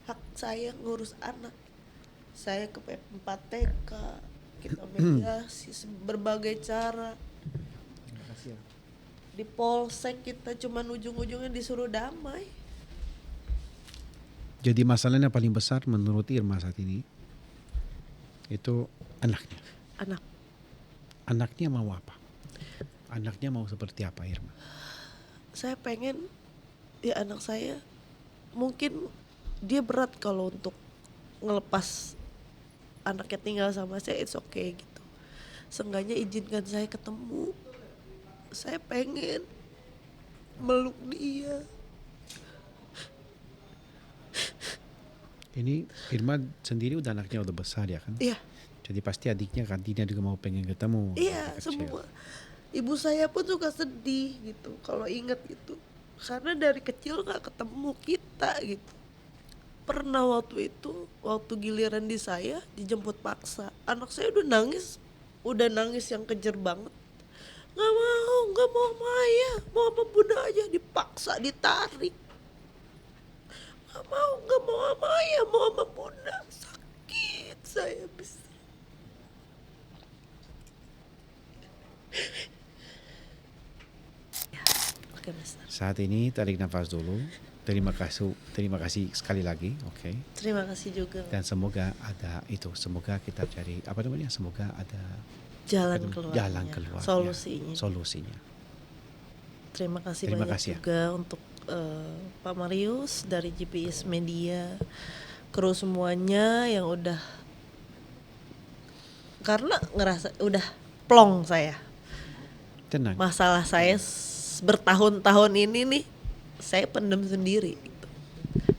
Hak saya ngurus anak. Saya ke PP4TK, kita mediasi berbagai cara. Di polsek kita cuman ujung-ujungnya disuruh damai. Jadi masalahnya paling besar menurut Irma saat ini itu anaknya. Anak. Anaknya mau apa? Anaknya mau seperti apa, Irma? Saya pengen ya anak saya, mungkin dia berat kalau untuk ngelepas anaknya tinggal sama saya, it's okay gitu. Seenggaknya izinkan saya ketemu. Saya pengen meluk dia. Ini Irma sendiri udah anaknya udah besar ya kan? Iya. Jadi pasti adiknya kantinnya juga mau pengen ketemu. Iya, semua. Ibu saya pun juga sedih gitu kalau inget gitu. Karena dari kecil gak ketemu kita gitu. Pernah waktu itu, waktu giliran di saya dijemput paksa. Anak saya udah nangis yang kejer banget. Gak mau sama ayah, mau sama bunda aja, dipaksa, ditarik. Gak mau sama ayah, mau sama bunda. Sakit saya bisa. Oke, Mister. Saat ini tarik nafas dulu. Terima kasih sekali lagi, oke. Terima kasih juga. Dan semoga ada itu, semoga kita cari apa namanya, semoga ada Jalan keluar. Solusinya. Terima kasih Terima banyak kasih juga untuk Pak Marius dari GPS Media, kru semuanya yang udah, karena ngerasa udah plong saya. Tenang. Masalah saya bertahun-tahun ini nih saya pendem sendiri gitu.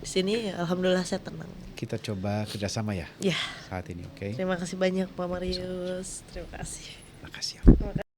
Di sini ya, alhamdulillah saya tenang. Kita coba kerjasama ya. Ya. Saat ini, oke. Terima kasih banyak Pak Marius. Terima kasih. Terima kasih. Terima kasih.